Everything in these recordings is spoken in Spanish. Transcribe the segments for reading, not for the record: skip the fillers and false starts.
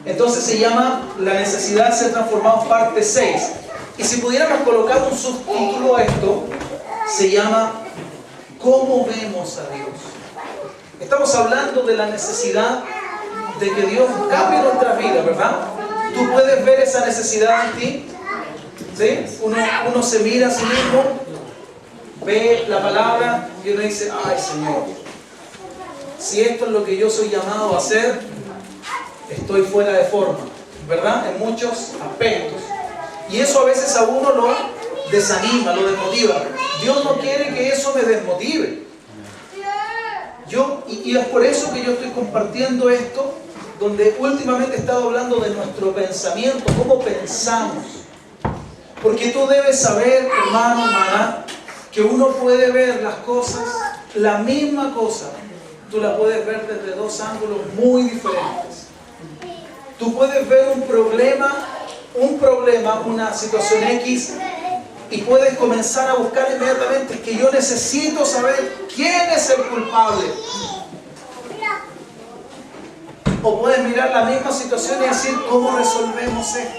Entonces se llama La necesidad de ser transformados, parte 6. Y si pudiéramos colocar un subtítulo a esto, se llama ¿Cómo vemos a Dios? Estamos hablando de la necesidad de que Dios cambie nuestra vida, ¿verdad? Tú puedes ver esa necesidad en ti, ¿sí? Uno se mira a sí mismo, ve la palabra y uno dice, ay Señor, si esto es lo que yo soy llamado a hacer, estoy fuera de forma, ¿verdad? En muchos aspectos. Y eso a veces a uno lo desanima, lo desmotiva. Dios no quiere que eso me desmotive. Y es por eso que yo estoy compartiendo esto, donde últimamente he estado hablando de nuestro pensamiento, cómo pensamos. Porque tú debes saber, hermano, hermana, que uno puede ver las cosas, la misma cosa, tú la puedes ver desde dos ángulos muy diferentes. Tú puedes ver un problema, una situación X, y puedes comenzar a buscar inmediatamente que yo necesito saber quién es el culpable. O puedes mirar la misma situación y decir cómo resolvemos esto.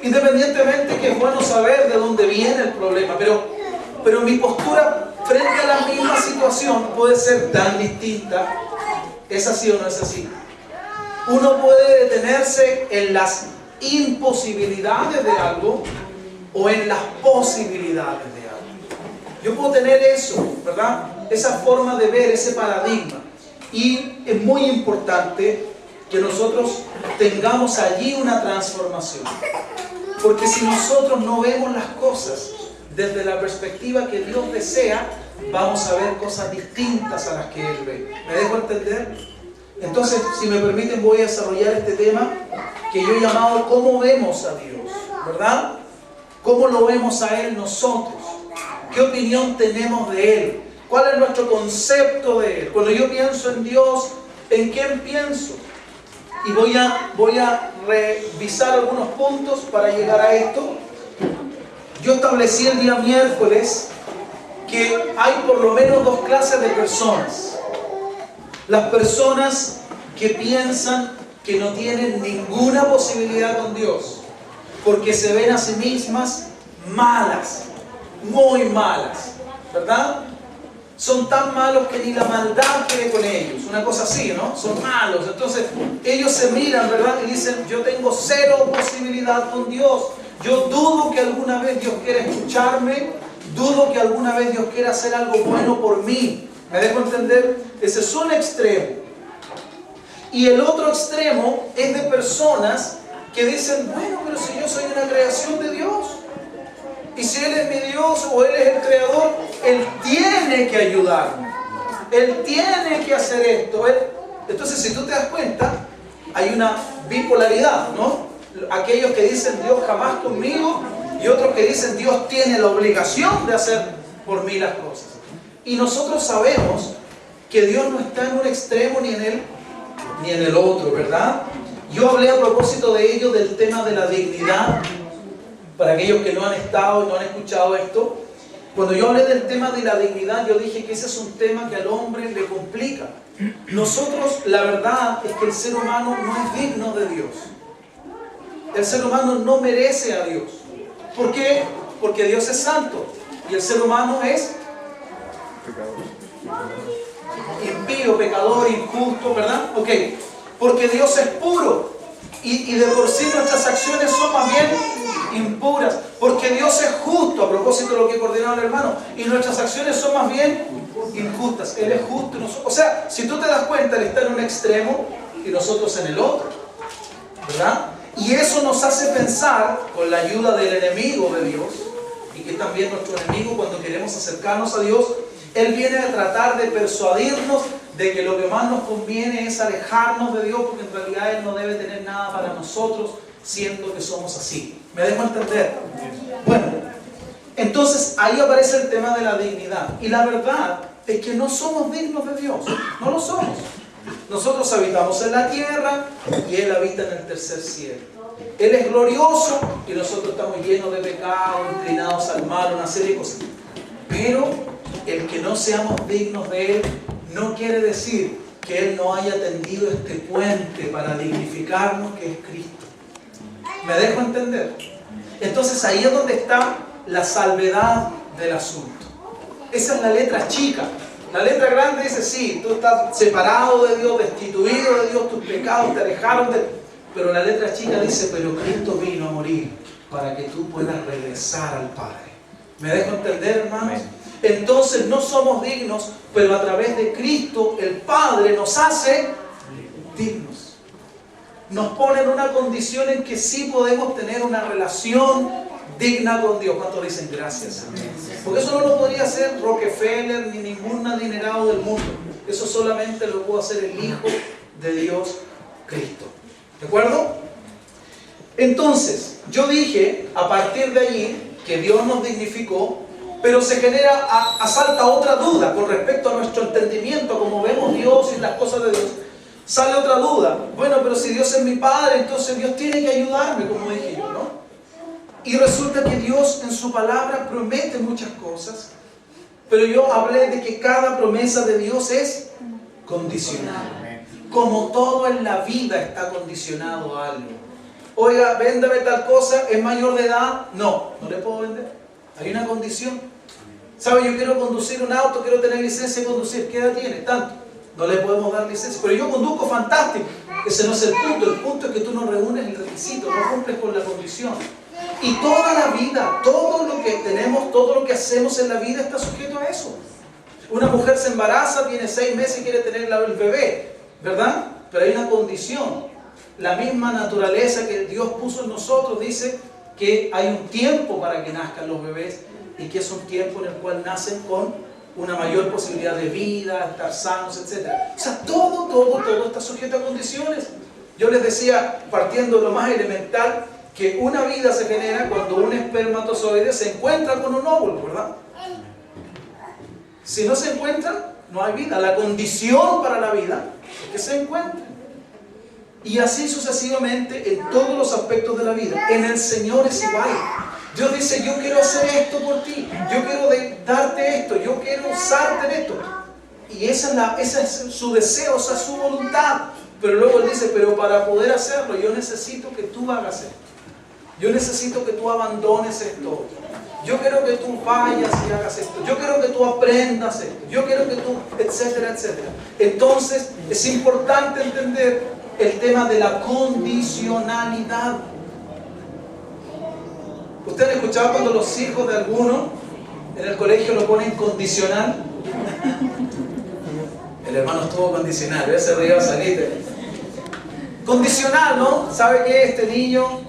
Independientemente que es bueno saber de dónde viene el problema, pero mi postura frente a la misma situación puede ser tan distinta. ¿Es así o no es así? Uno puede detenerse en las imposibilidades de algo o en las posibilidades de algo. Yo puedo tener eso, ¿verdad? Esa forma de ver, ese paradigma. Y es muy importante que nosotros tengamos allí una transformación. Porque si nosotros no vemos las cosas desde la perspectiva que Dios desea, vamos a ver cosas distintas a las que Él ve. ¿Me dejo entender? Entonces, si me permiten, voy a desarrollar este tema que yo he llamado ¿Cómo vemos a Dios? ¿Verdad? ¿Cómo lo vemos a Él nosotros? ¿Qué opinión tenemos de Él? ¿Cuál es nuestro concepto de Él? Cuando yo pienso en Dios, ¿en quién pienso? Y voy a revisar algunos puntos para llegar a esto. Yo establecí el día miércoles que hay por lo menos dos clases de personas. Las personas que piensan que no tienen ninguna posibilidad con Dios, porque se ven a sí mismas malas, muy malas, ¿verdad? Son tan malos que ni la maldad quiere con ellos, una cosa así, ¿no? Son malos, entonces ellos se miran, ¿verdad? Y dicen, yo tengo cero posibilidad con Dios, yo dudo que alguna vez Dios quiera escucharme, dudo que alguna vez Dios quiera hacer algo bueno por mí. ¿Me dejo entender? Ese es un extremo. Y el otro extremo es de personas que dicen, bueno, pero si yo soy una creación de Dios, y si Él es mi Dios o Él es el creador, Él tiene que ayudarme. Él tiene que hacer esto. Entonces, si tú te das cuenta, hay una bipolaridad, ¿no? Aquellos que dicen Dios jamás conmigo y otros que dicen Dios tiene la obligación de hacer por mí las cosas. Y nosotros sabemos que Dios no está en un extremo ni en el otro, ¿verdad? Yo hablé a propósito de ello del tema de la dignidad. Para aquellos que no han estado y no han escuchado esto, cuando yo hablé del tema de la dignidad, yo dije que ese es un tema que al hombre le complica. Nosotros, la verdad es que el ser humano no es digno de Dios. El ser humano no merece a Dios. ¿Por qué? Porque Dios es santo y el ser humano es impío, pecador, injusto, ¿verdad? Ok, porque Dios es puro y de por sí nuestras acciones son más bien impuras, porque Dios es justo, a propósito de lo que coordinaba el hermano, y nuestras acciones son más bien injustas. Él es justo, o sea, si tú te das cuenta, Él está en un extremo y nosotros en el otro, ¿verdad? Y eso nos hace pensar, con la ayuda del enemigo de Dios, y que también nuestro enemigo cuando queremos acercarnos a Dios, él viene a tratar de persuadirnos de que lo que más nos conviene es alejarnos de Dios, porque en realidad Él no debe tener nada para nosotros, siendo que somos así. ¿Me dejo entender? Bueno, entonces ahí aparece el tema de la dignidad. Y la verdad es que no somos dignos de Dios. No lo somos. Nosotros habitamos en la tierra y Él habita en el tercer cielo. Él es glorioso y nosotros estamos llenos de pecado, inclinados al mal, una serie de cosas. Pero el que no seamos dignos de Él no quiere decir que Él no haya tendido este puente para dignificarnos, que es Cristo. ¿Me dejo entender? Entonces ahí es donde está la salvedad del asunto. Esa es la letra chica. La letra grande dice, sí, tú estás separado de Dios, destituido de Dios, tus pecados te alejaron de... Pero la letra chica dice, pero Cristo vino a morir para que tú puedas regresar al Padre. ¿Me dejo entender, hermanos? Entonces no somos dignos, pero a través de Cristo el Padre nos hace dignos. Nos pone en una condición en que sí podemos tener una relación digna con Dios. ¿Cuántos dicen gracias? Porque eso no lo podría hacer Rockefeller ni ningún adinerado del mundo. Eso solamente lo puede hacer el Hijo de Dios, Cristo. ¿De acuerdo? Entonces, yo dije a partir de allí que Dios nos dignificó, pero se genera, asalta otra duda con respecto a nuestro entendimiento, como vemos Dios y las cosas de Dios. Sale otra duda. Bueno, pero si Dios es mi Padre, entonces Dios tiene que ayudarme, como dije yo, ¿no? Y resulta que Dios en su palabra promete muchas cosas, pero yo hablé de que cada promesa de Dios es condicional. Como todo en la vida está condicionado a algo. Oiga, véndame tal cosa, ¿es mayor de edad? No, no le puedo vender. Hay una condición. ¿Sabe? Yo quiero conducir un auto, quiero tener licencia de conducir. ¿Qué edad tiene? Tanto. No le podemos dar licencia. Pero yo conduzco fantástico. Ese no es el punto. El punto es que tú no reúnes el requisito, no cumples con la condición. Y toda la vida, todo lo que tenemos, todo lo que hacemos en la vida está sujeto a eso. Una mujer se embaraza, tiene 6 meses y quiere tener el bebé, ¿verdad? Pero hay una condición. La misma naturaleza que Dios puso en nosotros dice que hay un tiempo para que nazcan los bebés y que es un tiempo en el cual nacen con una mayor posibilidad de vida, estar sanos, etc. O sea, todo está sujeto a condiciones. Yo les decía, partiendo de lo más elemental, que una vida se genera cuando un espermatozoide se encuentra con un óvulo, ¿verdad? Si no se encuentran, no hay vida. La condición para la vida es que se encuentren. Y así sucesivamente en todos los aspectos de la vida. En el Señor es igual. Dios dice, yo quiero hacer esto por ti, yo quiero darte esto, yo quiero usarte en esto. Y esa es su deseo, esa es su voluntad. Pero luego Él dice, pero para poder hacerlo, yo necesito que tú hagas esto. Yo necesito que tú abandones esto. Yo quiero que tú vayas y hagas esto. Yo quiero que tú aprendas esto. Yo quiero que tú, etcétera, etcétera. Entonces, es importante entender el tema de la condicionalidad. ¿Ustedes han escuchado cuando los hijos de alguno en el colegio lo ponen condicional? El hermano estuvo condicional, ese río va a salir. Condicional, ¿no? ¿Sabe qué? Este niño,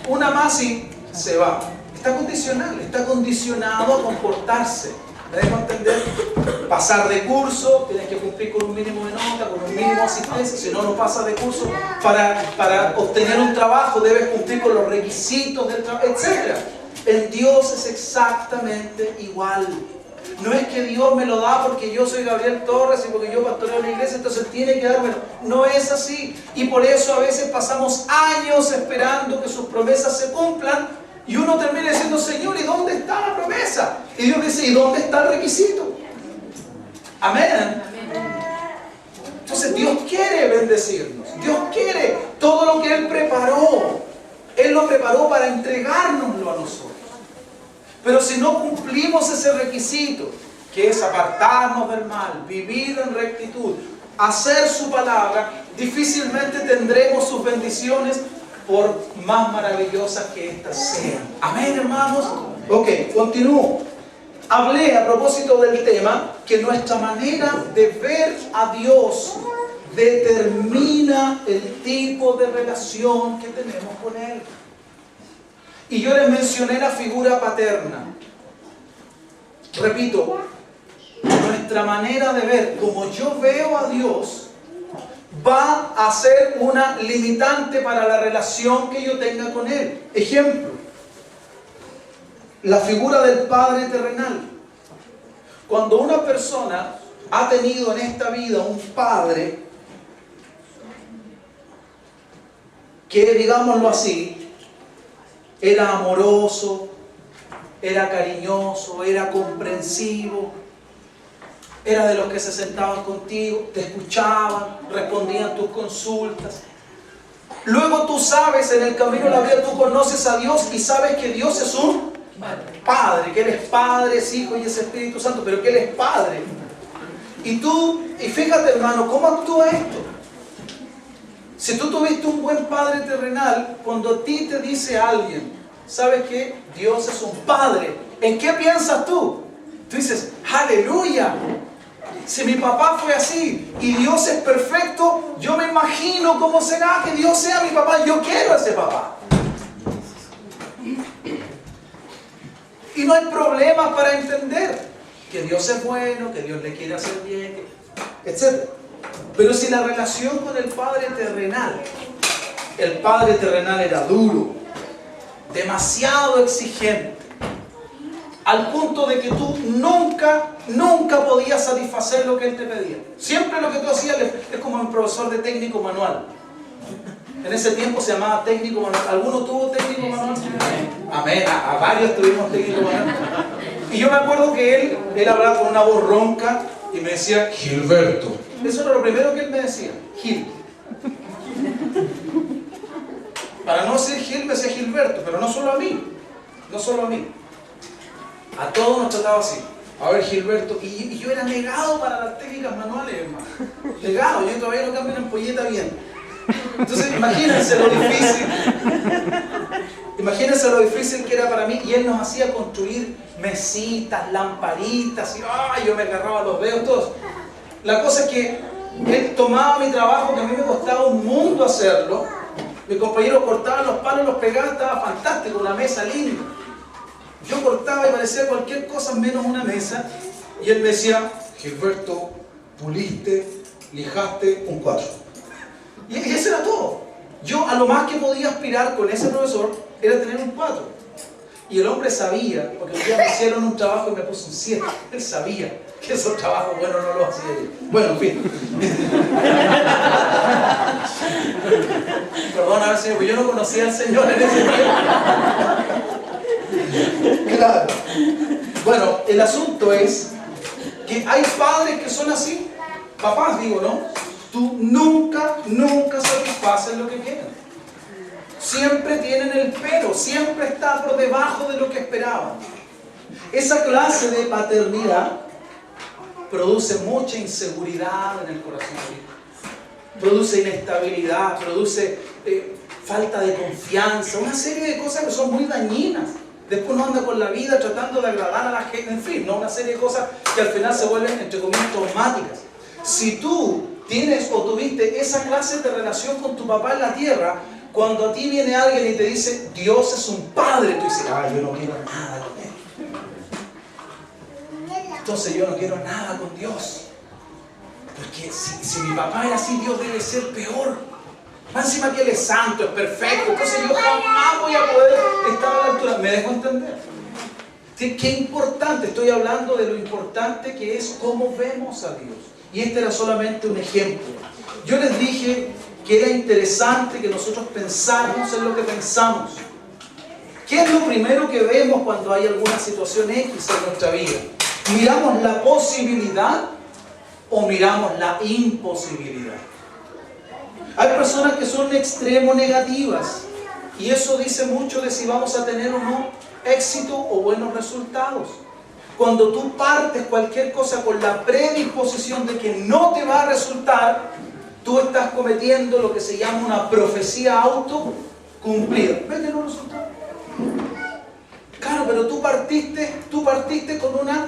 una más y se va. Está condicional, está condicionado a comportarse. ¿Me dejo entender? Pasar de curso, tienes que cumplir con un mínimo de nota, con un mínimo de asistencia. Si no, no pasas de curso. Para obtener un trabajo debes cumplir con los requisitos del trabajo, etc. En Dios es exactamente igual. No es que Dios me lo da porque yo soy Gabriel Torres y porque yo pastoreo en la iglesia, entonces tiene que dármelo. No es así. Y por eso a veces pasamos años esperando que sus promesas se cumplan. Y uno termina diciendo, Señor, ¿y dónde está la promesa? Y Dios dice, ¿y dónde está el requisito? Amén. Entonces Dios quiere bendecirnos. Dios quiere todo lo que Él preparó. Él lo preparó para entregárnoslo a nosotros. Pero si no cumplimos ese requisito, que es apartarnos del mal, vivir en rectitud, hacer su palabra, difícilmente tendremos sus bendiciones, por más maravillosas que éstas sean. Amén, hermanos. Ok, continúo. Hablé a propósito del tema que nuestra manera de ver a Dios determina el tipo de relación que tenemos con Él. Y yo les mencioné la figura paterna. Repito, nuestra manera de ver, como yo veo a Dios, va a ser una limitante para la relación que yo tenga con Él. Ejemplo, la figura del Padre terrenal. Cuando una persona ha tenido en esta vida un padre que, digámoslo así, era amoroso, era cariñoso, era comprensivo, Era de los que se sentaban contigo, te escuchaban, respondían tus consultas. Luego tú sabes, en el camino de la vida tú conoces a Dios y sabes que Dios es un Padre, que Él es Padre, es Hijo y es Espíritu Santo, pero que Él es Padre. Y fíjate hermano, ¿cómo actúa esto? Si tú tuviste un buen Padre terrenal, cuando a ti te dice alguien, ¿sabes qué? Dios es un Padre. ¿En qué piensas tú? Tú dices, ¡aleluya! Si mi papá fue así y Dios es perfecto, yo me imagino cómo será que Dios sea mi papá. Yo quiero a ese papá. Y no hay problemas para entender que Dios es bueno, que Dios le quiere hacer bien, etc. Pero si la relación con el Padre terrenal era duro, demasiado exigente, al punto de que tú nunca podías satisfacer lo que Él te pedía. Siempre lo que tú hacías es como un profesor de técnico manual. En ese tiempo se llamaba técnico manual. ¿Alguno tuvo técnico manual? Amén. A varios tuvimos técnico manual. Y yo me acuerdo que él hablaba con una voz ronca y me decía, Gilberto. Eso era lo primero que él me decía, Gil. Para no decir Gil, me decía Gilberto, pero no solo a mí. No solo a mí. A todos nos trataba así. A ver, Gilberto. Y yo era negado para las técnicas manuales, hermano. Negado. Yo todavía no cambio una ampolleta bien. Entonces, imagínense lo difícil. Imagínense lo difícil que era para mí. Y él nos hacía construir mesitas, lamparitas. Y yo me agarraba los dedos, todos. La cosa es que él tomaba mi trabajo, que a mí me costaba un mundo hacerlo. Mi compañero cortaba los palos, los pegaba, estaba fantástico, una mesa linda. Yo cortaba y parecía cualquier cosa menos una mesa. Y él me decía, Gilberto, puliste, lijaste un 4. Y eso era todo. Yo a lo más que podía aspirar con ese profesor era tener un 4. Y el hombre sabía, porque un día me hicieron un trabajo y me puso un 7. Él sabía que esos trabajos buenos no los hacía yo. Bueno, en fin. Perdona, Señor, porque yo no conocía al Señor en ese tiempo. Claro. Bueno, el asunto es que hay padres que son así. Papás, digo, ¿no? Tú nunca satisfaces lo que quieren. Siempre tienen el pero, siempre está por debajo de lo que esperaban. Esa clase de paternidad produce mucha inseguridad en el corazón de Dios. Produce inestabilidad, produce falta de confianza, una serie de cosas que son muy dañinas. Después uno anda por la vida tratando de agradar a la gente, en fin, ¿no? Una serie de cosas que al final se vuelven, entre comillas, traumáticas. Si tú tienes o tuviste esa clase de relación con tu papá en la tierra, cuando a ti viene alguien y te dice, Dios es un Padre, tú dices, yo no quiero nada con Él. Entonces yo no quiero nada con Dios. Porque si mi papá era así, Dios debe ser peor. Más encima que Él es santo, es perfecto, entonces yo jamás voy a poder estar a la altura. ¿Me dejo entender? Qué importante, estoy hablando de lo importante que es cómo vemos a Dios. Y este era solamente un ejemplo. Yo les dije que era interesante que nosotros pensáramos en lo que pensamos. ¿Qué es lo primero que vemos cuando hay alguna situación X en nuestra vida? ¿Miramos la posibilidad o miramos la imposibilidad? Hay personas que son extremo negativas y eso dice mucho de si vamos a tener o no éxito o buenos resultados. Cuando tú partes cualquier cosa con la predisposición de que no te va a resultar, tú estás cometiendo lo que se llama una profecía autocumplida. ¿Ves que no resultó? Claro, pero tú partiste con una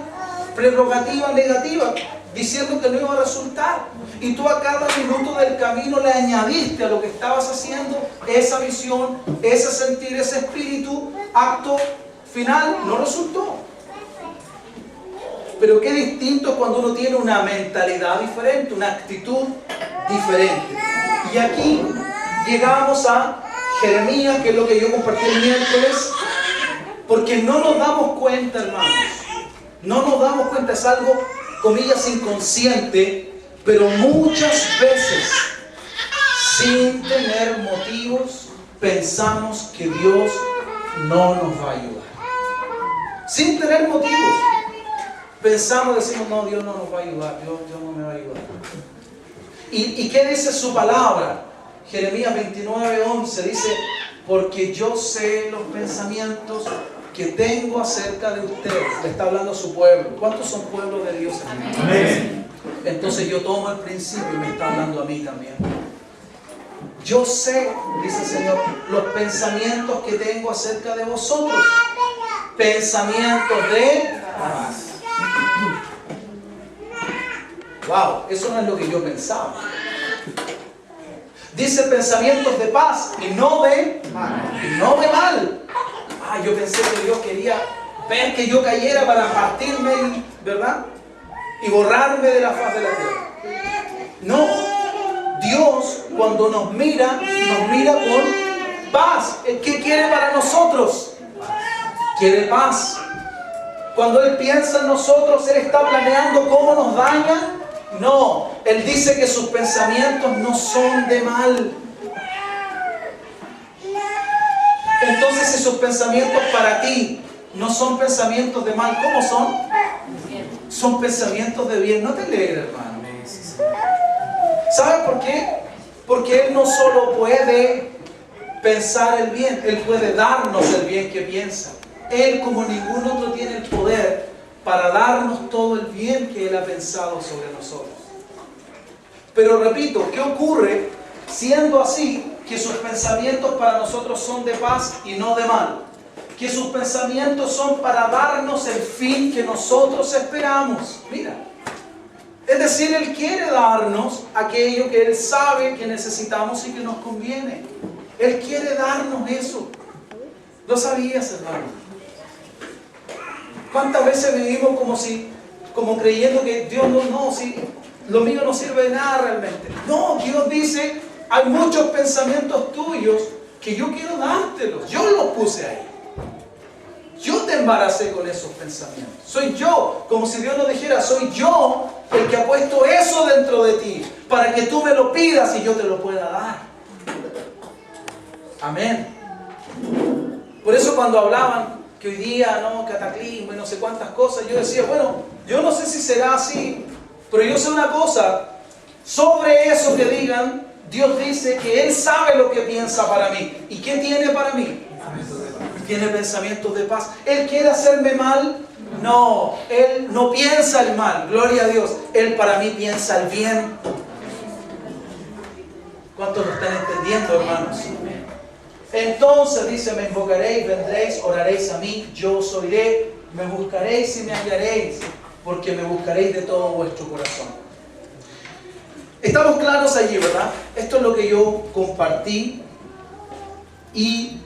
prerrogativa negativa, diciendo que no iba a resultar. Y tú a cada minuto del camino le añadiste a lo que estabas haciendo esa visión, ese sentir, ese espíritu, acto final, no resultó. Pero qué distinto es cuando uno tiene una mentalidad diferente, una actitud diferente. Y aquí llegamos a Jeremías, que es lo que yo compartí el miércoles, porque no nos damos cuenta, hermanos. No nos damos cuenta, es algo, comillas, inconsciente, pero muchas veces, sin tener motivos, pensamos que Dios no nos va a ayudar. Sin tener motivos. pensamos, decimos, no, Dios no nos va a ayudar, Dios no me va a ayudar. ¿Y qué dice su palabra? Jeremías 29:11 dice, porque yo sé los pensamientos que tengo acerca de ustedes. Le está hablando a su pueblo. ¿Cuántos son pueblos de Dios? Amén. Entonces yo tomo el principio y me está hablando a mí también. Yo sé, dice el Señor, los pensamientos que tengo acerca de vosotros. Pensamientos de paz. Wow, eso no es lo que yo pensaba. Dice pensamientos de paz y no de mal. Yo pensé que Dios quería ver que yo cayera para partirme, ¿verdad? Y borrarme de la faz de la tierra. No, Dios cuando nos mira con paz. ¿Qué quiere para nosotros? Quiere paz. Cuando Él piensa en nosotros, Él está planeando cómo nos daña. No, Él dice que sus pensamientos no son de mal. Entonces, si sus pensamientos para ti no son pensamientos de mal, ¿cómo son? Son pensamientos de bien. ¿No te alegra, hermano? ¿Sabes por qué? Porque Él no solo puede pensar el bien, Él puede darnos el bien que piensa. Él, como ningún otro, tiene el poder para darnos todo el bien que Él ha pensado sobre nosotros. Pero repito, ¿qué ocurre siendo así? Que sus pensamientos para nosotros son de paz y no de mal. Que sus pensamientos son para darnos el fin que nosotros esperamos. Mira. Es decir, Él quiere darnos aquello que Él sabe que necesitamos y que nos conviene. Él quiere darnos eso. ¿Lo sabías, hermano? ¿Cuántas veces vivimos como creyendo que Dios si lo mío no sirve de nada realmente? No, Dios dice, hay muchos pensamientos tuyos que yo quiero dártelos. Yo los puse ahí. Yo te embaracé con esos pensamientos. Soy yo, como si Dios nos dijera, soy yo el que ha puesto eso dentro de ti, para que tú me lo pidas y yo te lo pueda dar. Amén. Por eso cuando hablaban que hoy día, cataclismo y no sé cuántas cosas, yo decía, bueno, yo no sé si será así, pero yo sé una cosa, sobre eso que digan, Dios dice que Él sabe lo que piensa para mí. ¿Y qué tiene para mí? Tiene pensamientos de paz. ¿Él quiere hacerme mal? No, Él no piensa el mal, gloria a Dios. Él para mí piensa el bien. ¿Cuántos lo están entendiendo, hermanos? Entonces dice, me invocaréis, vendréis, oraréis a mí, yo os oiré, me buscaréis y me hallaréis, porque me buscaréis de todo vuestro corazón. Estamos claros allí, ¿verdad? Esto es lo que yo compartí y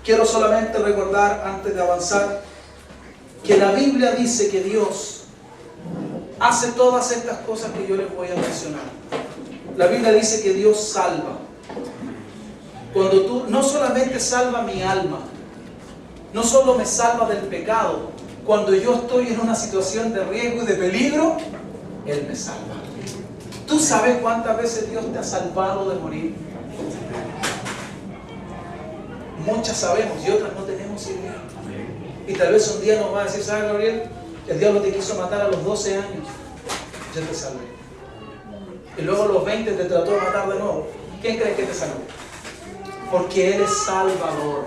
quiero solamente recordar, antes de avanzar, que la Biblia dice que Dios hace todas estas cosas que yo les voy a mencionar. La Biblia dice que Dios salva. Cuando tú no solamente salva mi alma, no solo me salva del pecado, cuando yo estoy en una situación de riesgo y de peligro, Él me salva. ¿Tú sabes cuántas veces Dios te ha salvado de morir? Muchas sabemos y otras no tenemos idea. Y tal vez un día nos va a decir, ¿sabes, Gabriel? El diablo te quiso matar a los 12 años. Yo te salvé. Y luego a los 20 te trató de matar de nuevo. ¿Quién crees que te salvó? Porque Él es Salvador.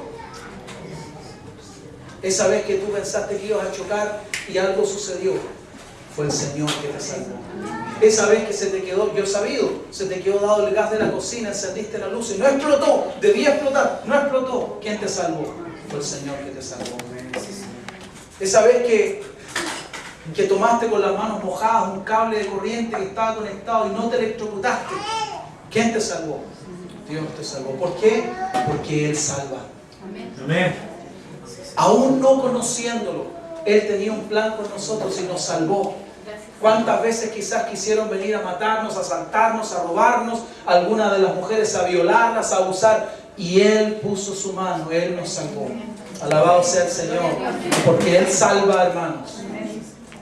Esa vez que tú pensaste que ibas a chocar y algo sucedió, fue el Señor que te salvó. Esa vez que se te quedó, yo he sabido, se te quedó dado el gas de la cocina, encendiste la luz y no explotó, debía explotar, no explotó. ¿Quién te salvó? Fue el Señor que te salvó. Esa vez que tomaste con las manos mojadas un cable de corriente que estaba conectado y no te electrocutaste, ¿quién te salvó? Dios te salvó. ¿Por qué? Porque Él salva. Amén. Aún no conociéndolo, Él tenía un plan con nosotros y nos salvó. ¿Cuántas veces quizás quisieron venir a matarnos, a asaltarnos, a robarnos, algunas de las mujeres a violarlas, a abusar? Y Él puso su mano, Él nos salvó. Alabado sea el Señor, porque Él salva, hermanos.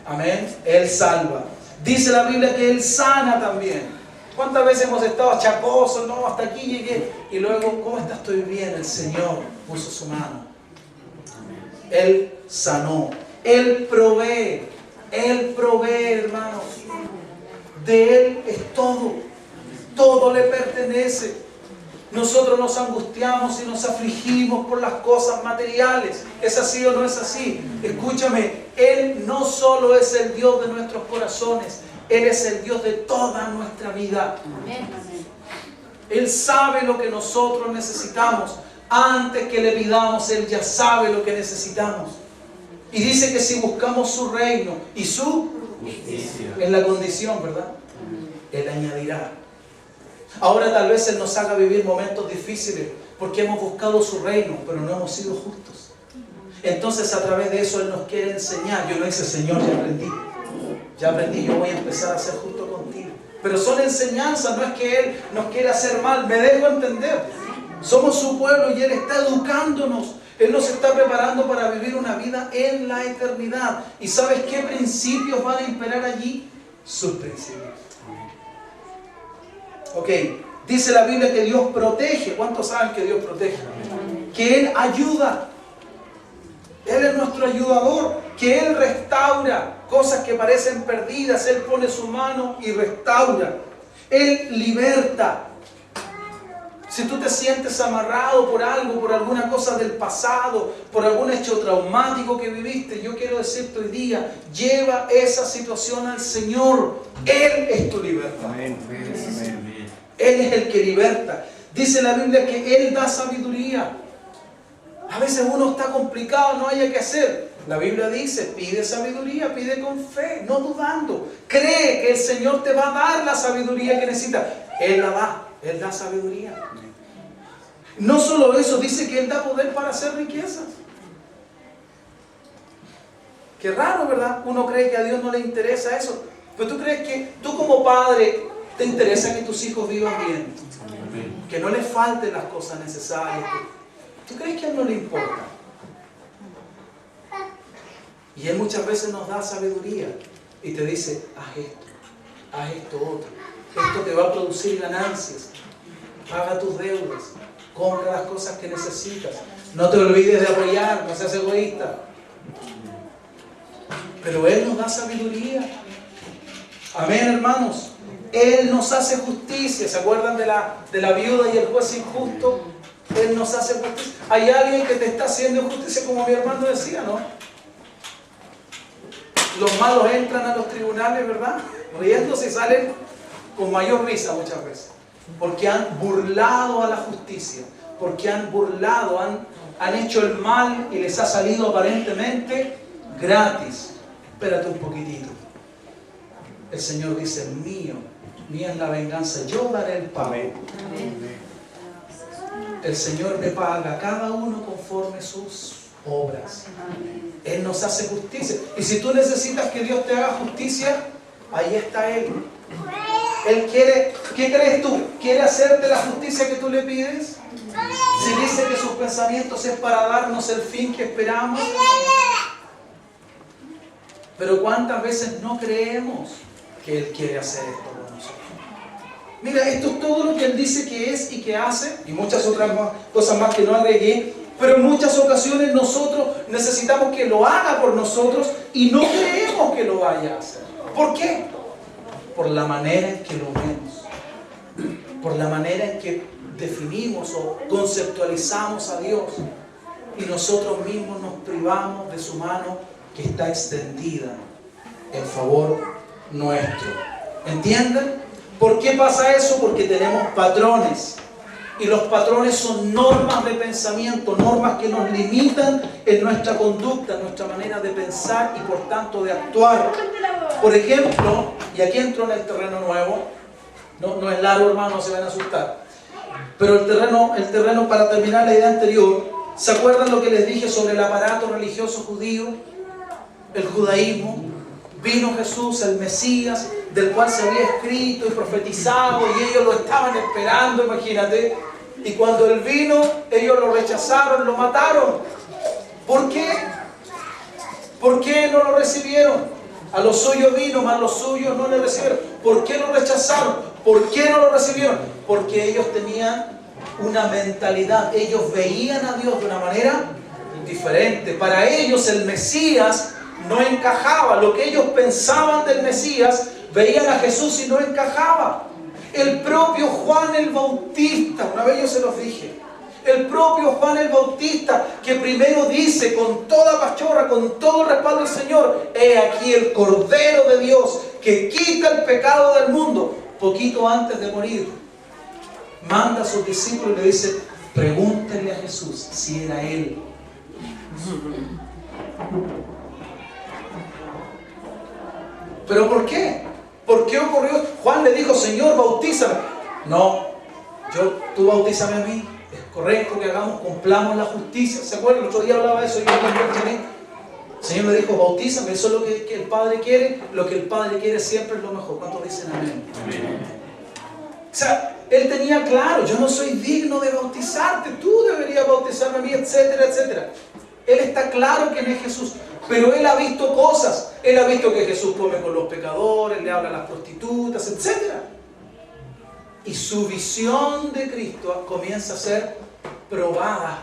Amén. Él salva. Dice la Biblia que Él sana también. ¿Cuántas veces hemos estado achacosos? No, hasta aquí llegué. Y luego, ¿cómo estás? Estoy bien. El Señor puso su mano. Él sanó. Él provee. Él provee, hermanos. De Él es todo. Todo le pertenece. Nosotros nos angustiamos y nos afligimos por las cosas materiales. ¿Es así o no es así? Escúchame, Él no solo es el Dios de nuestros corazones, Él es el Dios de toda nuestra vida. Él sabe lo que nosotros necesitamos. Antes que le pidamos, Él ya sabe lo que necesitamos. Y dice que si buscamos su reino y su justicia, es la condición, ¿verdad? Él añadirá. Ahora tal vez Él nos haga vivir momentos difíciles porque hemos buscado su reino, pero no hemos sido justos. Entonces a través de eso Él nos quiere enseñar. Yo no hice, Señor, ya aprendí, yo voy a empezar a ser justo contigo. Pero son enseñanzas, no es que Él nos quiera hacer mal, me dejo entender. Somos su pueblo y Él está educándonos. Él nos está preparando para vivir una vida en la eternidad. ¿Y sabes qué principios van a imperar allí? Sus principios. Ok, dice la Biblia que Dios protege. ¿Cuántos saben que Dios protege? Que Él ayuda. Él es nuestro ayudador. Que Él restaura cosas que parecen perdidas. Él pone su mano y restaura. Él liberta. Si tú te sientes amarrado por algo, por alguna cosa del pasado, por algún hecho traumático que viviste, yo quiero decirte hoy día, lleva esa situación al Señor. Él es tu libertad. Amén. Él es el que liberta. Dice la Biblia que Él da sabiduría. A veces uno está complicado, no haya que hacer. La Biblia dice, pide sabiduría, pide con fe, no dudando. Cree que el Señor te va a dar la sabiduría que necesitas. Él la da, Él da sabiduría. No solo eso, dice que Él da poder para hacer riquezas. Qué raro, ¿verdad? Uno cree que a Dios no le interesa eso. Pero tú crees que tú como padre te interesa que tus hijos vivan bien. Que no les falten las cosas necesarias. ¿Tú crees que a Él no le importa? Y Él muchas veces nos da sabiduría y te dice, haz esto otro. Esto te va a producir ganancias. Paga tus deudas. Compra las cosas que necesitas. No te olvides de apoyar, no seas egoísta. Pero Él nos da sabiduría. Amén, hermanos. Él nos hace justicia. ¿Se acuerdan de la viuda y el juez injusto? Él nos hace justicia. Hay alguien que te está haciendo justicia, como mi hermano decía, ¿no? Los malos entran a los tribunales, ¿verdad? Riéndose y salen con mayor risa muchas veces. Porque han burlado a la justicia. Porque han burlado, han hecho el mal y les ha salido aparentemente gratis. Espérate un poquitito. El Señor dice, mía es la venganza, yo daré el pago. El Señor le paga a cada uno conforme sus obras. Él nos hace justicia. Y si tú necesitas que Dios te haga justicia, ahí está Él. Él quiere, ¿qué crees tú? ¿Quiere hacerte la justicia que tú le pides? Si dice que sus pensamientos es para darnos el fin que esperamos. Pero ¿cuántas veces no creemos que Él quiere hacer esto con nosotros? Mira, esto es todo lo que Él dice que es y que hace, y muchas otras cosas más que no agregué, pero en muchas ocasiones nosotros necesitamos que lo haga por nosotros y no creemos que lo vaya a hacer. ¿Por qué? Por la manera en que lo vemos, por la manera en que definimos o conceptualizamos a Dios, y nosotros mismos nos privamos de su mano que está extendida en favor nuestro. ¿Entienden? ¿Por qué pasa eso? Porque tenemos patrones. Y los patrones son normas de pensamiento, normas que nos limitan en nuestra conducta, en nuestra manera de pensar y por tanto de actuar. Por ejemplo, y aquí entro en el terreno nuevo, no es largo, hermano, no se van a asustar. Pero el terreno para terminar la idea anterior, ¿se acuerdan lo que les dije sobre el aparato religioso judío? El judaísmo. Vino Jesús, el Mesías, del cual se había escrito y profetizado, y ellos lo estaban esperando, imagínate. Y cuando Él vino, ellos lo rechazaron, lo mataron. ¿Por qué? ¿Por qué no lo recibieron? A los suyos vino, mas los suyos no le recibieron. ¿Por qué lo rechazaron? ¿Por qué no lo recibieron? Porque ellos tenían una mentalidad, ellos veían a Dios de una manera diferente. Para ellos el Mesías no encajaba. Lo que ellos pensaban del Mesías, veían a Jesús y no encajaba. El propio Juan el Bautista, una vez yo se los dije, el propio Juan el Bautista, que primero dice con toda pachorra, con todo el respaldo del Señor: he aquí el Cordero de Dios que quita el pecado del mundo. Poquito antes de morir, manda a sus discípulos y le dice: pregúntenle a Jesús si era Él. ¿Pero por qué? ¿Por qué ocurrió? Juan le dijo: Señor, bautízame. No, tú bautízame a mí. Es correcto que cumplamos la justicia. ¿Se acuerdan? El otro día hablaba de eso. El Señor le dijo: bautízame. Eso es lo que el Padre quiere. Lo que el Padre quiere siempre es lo mejor. ¿Cuántos dicen amén? Amén. O sea, Él tenía claro: yo no soy digno de bautizarte. Tú deberías bautizarme a mí, etcétera, etcétera. Él está claro quién es Jesús. Pero Él ha visto cosas. Él ha visto que Jesús come con los pecadores, le habla a las prostitutas, etcétera. Y su visión de Cristo comienza a ser probada.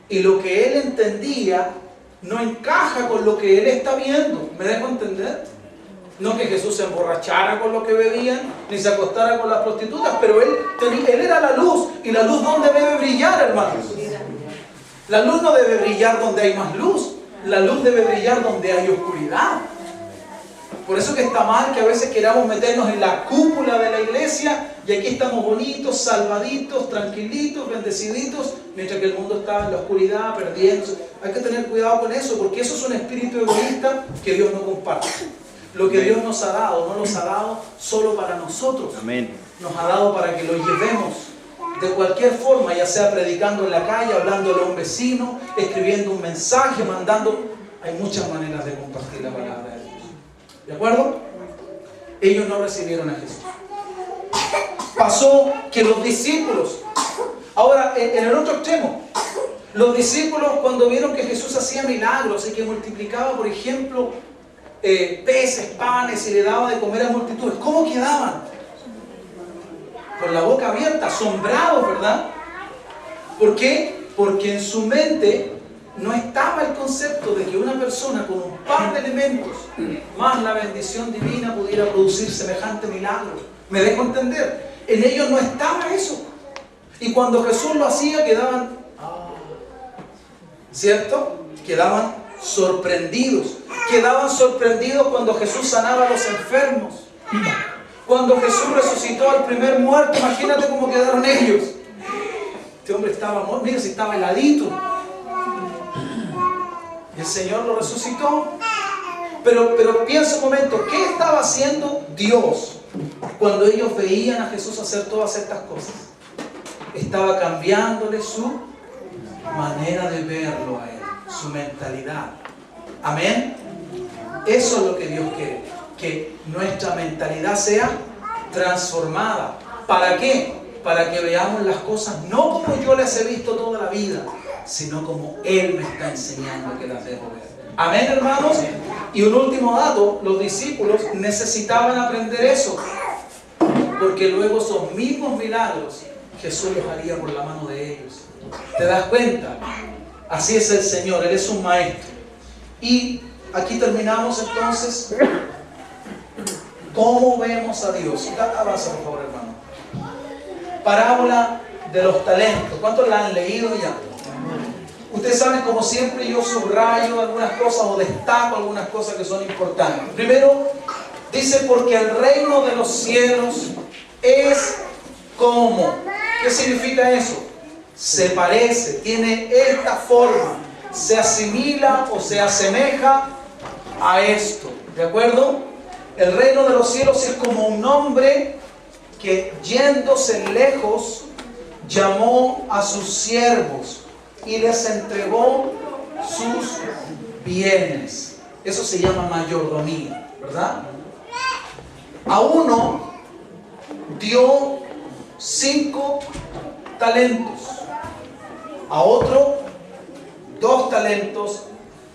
Y lo que Él entendía no encaja con lo que Él está viendo. ¿Me dejo entender? No que Jesús se emborrachara con lo que bebían, ni se acostara con las prostitutas, pero Él era la luz. ¿Y la luz dónde debe brillar, hermanos? La luz no debe brillar donde hay más luz. La luz debe brillar donde hay oscuridad. Por eso que está mal que a veces queramos meternos en la cúpula de la iglesia y aquí estamos bonitos, salvaditos, tranquilitos, bendeciditos, mientras que el mundo está en la oscuridad, perdiéndose. Hay que tener cuidado con eso, porque eso es un espíritu egoísta que Dios no comparte. Lo que Dios nos ha dado, no nos ha dado solo para nosotros. Amén. Nos ha dado para que lo llevemos de cualquier forma, ya sea predicando en la calle, hablándole a un vecino, escribiendo un mensaje, mandando. Hay muchas maneras de compartir la palabra de Dios. ¿De acuerdo? Ellos no recibieron a Jesús. Pasó que los discípulos, ahora en el otro extremo, los discípulos cuando vieron que Jesús hacía milagros y que multiplicaba, por ejemplo, peces, panes y le daba de comer a multitudes, ¿cómo quedaban? Con la boca abierta, asombrados, ¿verdad? ¿Por qué? Porque en su mente no estaba el concepto de que una persona con un par de elementos más la bendición divina pudiera producir semejante milagro. ¿Me dejo entender? En ellos no estaba eso. Y cuando Jesús lo hacía, quedaban, ¿cierto? Quedaban sorprendidos. Quedaban sorprendidos cuando Jesús sanaba a los enfermos. Cuando Jesús resucitó al primer muerto, imagínate cómo quedaron ellos. Este hombre estaba muerto, mira si estaba heladito. Y el Señor lo resucitó. Pero piensa un momento, ¿qué estaba haciendo Dios cuando ellos veían a Jesús hacer todas estas cosas? Estaba cambiándole su manera de verlo a Él, su mentalidad. Amén. Eso es lo que Dios quiere. Que nuestra mentalidad sea transformada. ¿Para qué? Para que veamos las cosas no como yo las he visto toda la vida, sino como Él me está enseñando que las debo ver. Amén, hermanos. Y un último dato: los discípulos necesitaban aprender eso, porque luego esos mismos milagros Jesús los haría por la mano de ellos. ¿Te das cuenta? Así es el Señor, Él es un maestro. Y aquí terminamos entonces. ¿Cómo vemos a Dios? Avanza, por favor, hermano. Parábola de los talentos. ¿Cuántos la han leído ya? Ustedes saben, como siempre, yo subrayo algunas cosas o destaco algunas cosas que son importantes. Primero, dice: porque el reino de los cielos es como. ¿Qué significa eso? Se parece, tiene esta forma, se asimila o se asemeja a esto. ¿De acuerdo? El reino de los cielos es como un hombre que, yéndose lejos, llamó a sus siervos y les entregó sus bienes. Eso se llama mayordomía, ¿verdad? A uno dio 5 talentos, a otro 2 talentos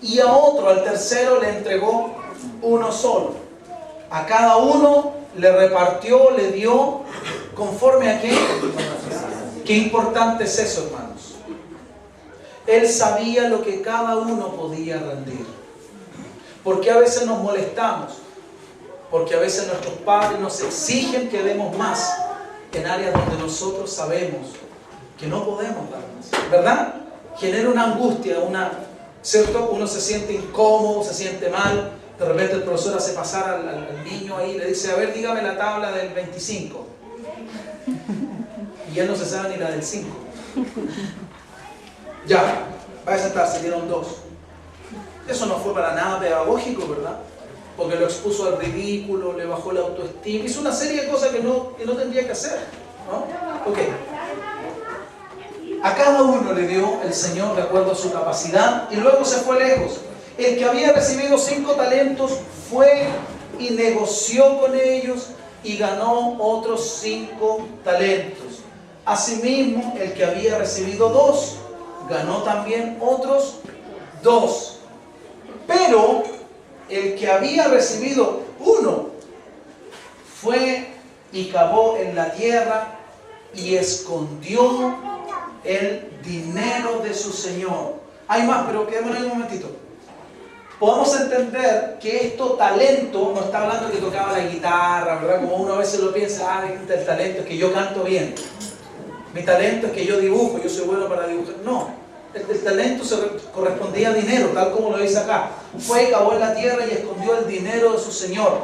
y a otro, al tercero, le entregó 1 solo. A cada uno le repartió, le dio, ¿conforme a qué? Qué importante es eso, hermanos. Él sabía lo que cada uno podía rendir. ¿Por qué a veces nos molestamos? Porque a veces nuestros padres nos exigen que demos más en áreas donde nosotros sabemos que no podemos dar más, ¿verdad? Genera una angustia, ¿cierto? Uno se siente incómodo, se siente mal. De repente el profesor hace pasar al niño ahí y le dice, a ver, dígame la tabla del 25. Y él no se sabe ni la del 5. Ya, vaya a sentarse, dieron 2. Eso no fue para nada pedagógico, ¿verdad? Porque lo expuso al ridículo, le bajó la autoestima, hizo una serie de cosas que no tendría que hacer, ¿no? Ok. A cada uno le dio el Señor de acuerdo a su capacidad y luego se fue lejos. El que había recibido 5 talentos fue y negoció con ellos y ganó otros 5 talentos. Asimismo, el que había recibido 2 ganó también otros 2. Pero el que había recibido 1 fue y cavó en la tierra y escondió el dinero de su señor. Hay más, pero quedémonos ahí un momentito. Podemos entender que esto talento, no está hablando que tocaba la guitarra, ¿verdad? Como uno a veces lo piensa, el talento es que yo canto bien. Mi talento es que yo dibujo, yo soy bueno para dibujar. No, el talento se correspondía a dinero, tal como lo dice acá. Fue y cavó en la tierra y escondió el dinero de su señor.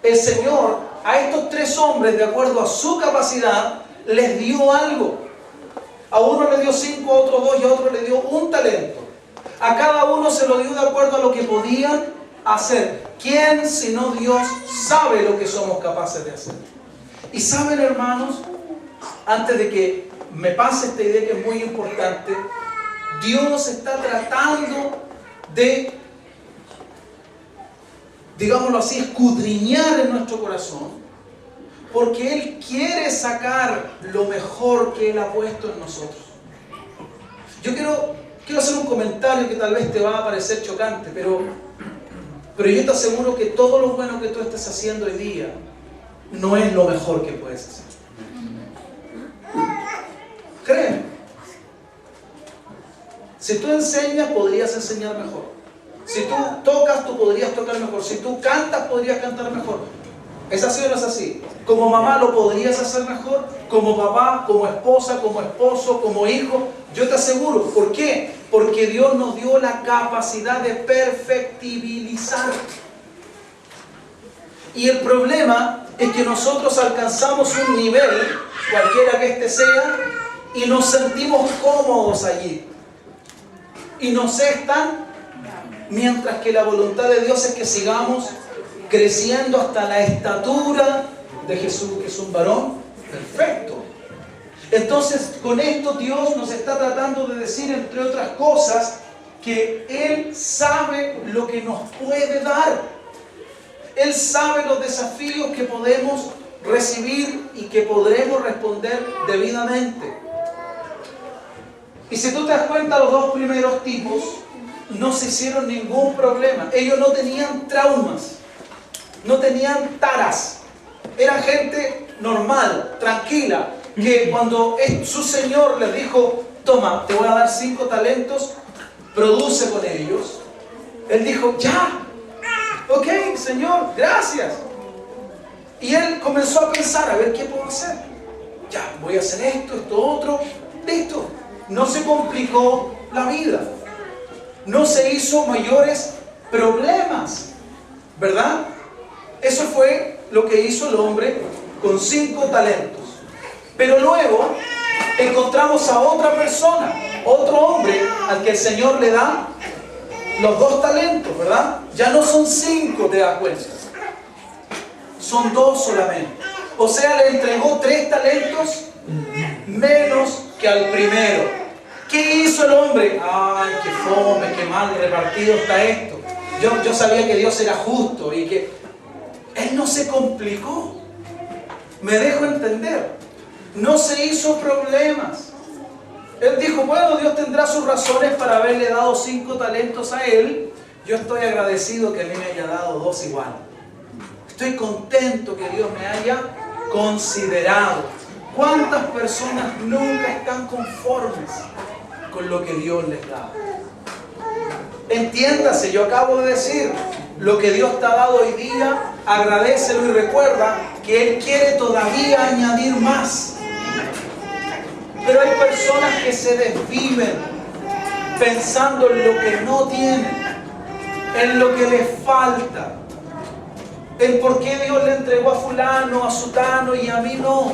El Señor a estos 3 hombres, de acuerdo a su capacidad, les dio algo. A uno le dio 5, a otro 2 y a otro le dio 1 talento. A cada uno se lo dio de acuerdo a lo que podían hacer. ¿Quién sino Dios sabe lo que somos capaces de hacer? Y saben, hermanos, antes de que me pase esta idea que es muy importante, Dios está tratando de, digámoslo así, escudriñar en nuestro corazón, porque Él quiere sacar lo mejor que Él ha puesto en nosotros. Yo quiero hacer un comentario que tal vez te va a parecer chocante, pero yo te aseguro que todo lo bueno que tú estés haciendo hoy día no es lo mejor que puedes hacer. Créeme. Si tú enseñas, podrías enseñar mejor. Si tú tocas, tú podrías tocar mejor. Si tú cantas, podrías cantar mejor. ¿Es así o no es así? Como mamá lo podrías hacer mejor, como papá, como esposa, como esposo, como hijo. Yo te aseguro. ¿Por qué? Porque Dios nos dio la capacidad de perfectibilizar. Y el problema es que nosotros alcanzamos un nivel, cualquiera que este sea, y nos sentimos cómodos allí. Y nos están, mientras que la voluntad de Dios es que sigamos creciendo hasta la estatura de Jesús, que es un varón perfecto. Entonces, con esto Dios nos está tratando de decir, entre otras cosas, que Él sabe lo que nos puede dar. Él sabe los desafíos que podemos recibir y que podremos responder debidamente. Y si tú te das cuenta, los 2 primeros tipos no se hicieron ningún problema. Ellos no tenían traumas, no tenían taras. Eran gente normal, tranquila, que cuando su señor les dijo, toma, te voy a dar 5 talentos, produce con ellos. Él dijo, ya, ok, Señor, gracias. Y él comenzó a pensar, a ver qué puedo hacer. Ya, voy a hacer esto, otro, listo. No se complicó la vida. No se hizo mayores problemas, ¿verdad? Eso fue lo que hizo el hombre con 5 talentos. Pero luego encontramos a otra persona, otro hombre al que el Señor le da los 2 talentos, ¿verdad? Ya no son 5, te das cuenta. Son 2 solamente. O sea, le entregó 3 talentos menos que al primero. ¿Qué hizo el hombre? Ay, qué fome, qué mal repartido está esto. Yo sabía que Dios era justo y que Él no se complicó. Me dejo entender. No se hizo problemas. Él dijo, bueno, Dios tendrá sus razones para haberle dado 5 talentos a él. Yo estoy agradecido que a mí me haya dado 2 igual. Estoy contento que Dios me haya considerado. ¿Cuántas personas nunca están conformes con lo que Dios les da? Entiéndase, yo acabo de decir, lo que Dios te ha dado hoy día, agradécelo y recuerda que Él quiere todavía añadir más. Pero hay personas que se desviven pensando en lo que no tienen, en lo que les falta, en por qué Dios le entregó a fulano, a sutano y a mí no.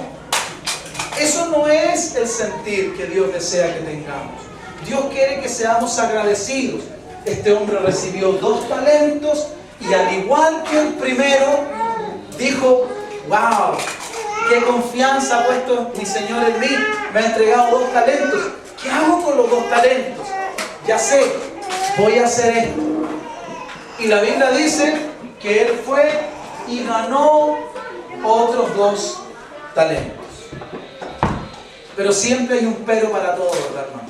Eso no es el sentir que Dios desea que tengamos. Dios quiere que seamos agradecidos. Este hombre recibió 2 talentos y al igual que el primero, dijo, wow, qué confianza ha puesto mi Señor en mí. Me ha entregado 2 talentos. ¿Qué hago con los 2 talentos? Ya sé, voy a hacer esto. Y la Biblia dice que él fue y ganó otros 2 talentos. Pero siempre hay un pero para todo, ¿verdad, hermano?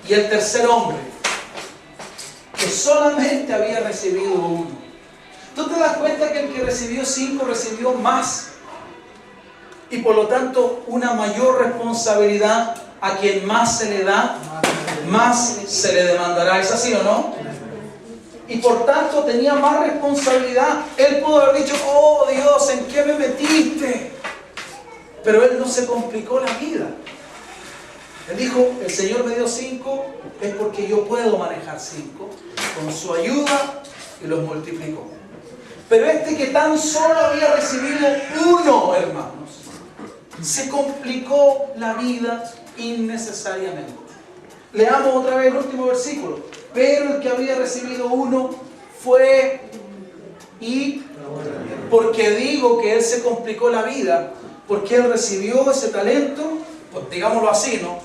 Y el tercer hombre, que solamente había recibido 1. ¿Tú te das cuenta que el que recibió 5 recibió más? Y por lo tanto, una mayor responsabilidad a quien más se le da, más se le demandará. ¿Es así o no? Y por tanto tenía más responsabilidad. Él pudo haber dicho, oh Dios, ¿en qué me metiste? Pero él no se complicó la vida. Él dijo, el Señor me dio 5, es porque yo puedo manejar 5. Con su ayuda, y los multiplicó. Pero este que tan solo había recibido 1, hermanos, se complicó la vida innecesariamente. Leamos otra vez el último versículo. Pero el que había recibido 1 fue y, porque digo que él se complicó la vida, porque él recibió ese talento, pues digámoslo así, ¿no?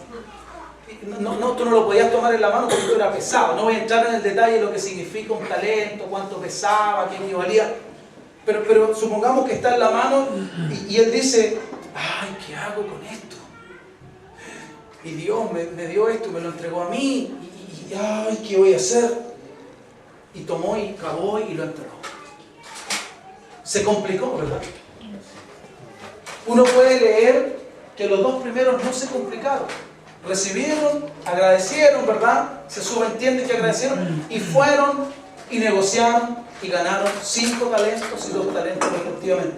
Tú no lo podías tomar en la mano porque tú era pesado. No voy a entrar en el detalle de lo que significa un talento, cuánto pesaba, qué equivalía. Pero supongamos que está en la mano y él dice, ay, ¿qué hago con esto? Y Dios me dio esto y me lo entregó a mí. Y ay, ¿qué voy a hacer? Y tomó y cavó y lo entregó. Se complicó, ¿verdad? Uno puede leer que los 2 primeros no se complicaron. Recibieron, agradecieron, ¿verdad? Se subentiende que agradecieron y fueron y negociaron y ganaron 5 talentos y 2 talentos respectivamente.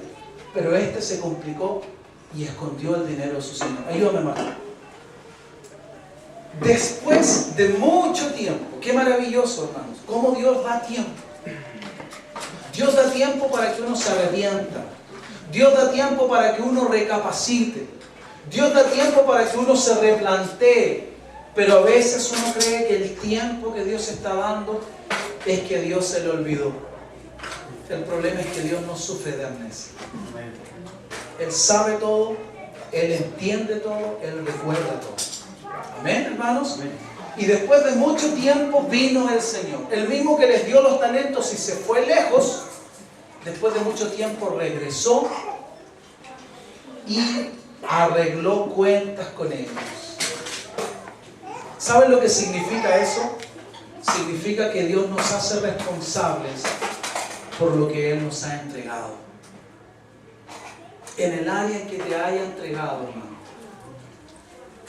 Pero este se complicó y escondió el dinero de su Señor. Ayúdame, hermano. Después de mucho tiempo, qué maravilloso, hermanos, cómo Dios da tiempo. Dios da tiempo para que uno se arrepienta. Dios da tiempo para que uno recapacite. Dios da tiempo para que uno se replantee. Pero a veces uno cree que el tiempo que Dios está dando es que Dios se le olvidó. El problema es que Dios no sufre de amnesia. Él sabe todo, Él entiende todo, Él recuerda todo. Amén, hermanos. Amén. Y después de mucho tiempo vino el Señor. El mismo que les dio los talentos y se fue lejos, después de mucho tiempo regresó y arregló cuentas con ellos. ¿Saben lo que significa eso? Significa que Dios nos hace responsables por lo que Él nos ha entregado. En el área en que te haya entregado, hermano,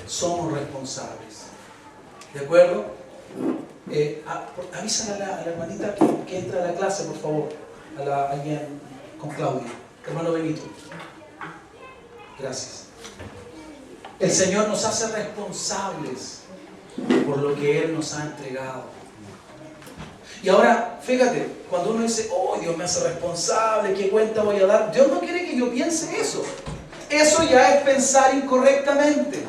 somos responsables. ¿De acuerdo? Avísale a la hermanita que entra a la clase, por favor. Alguien con Claudia. Hermano Benito. Gracias. El Señor nos hace responsables por lo que Él nos ha entregado. Y ahora, fíjate, cuando uno dice, oh, Dios me hace responsable, ¿qué cuenta voy a dar? Dios no quiere que yo piense eso. Eso ya es pensar incorrectamente.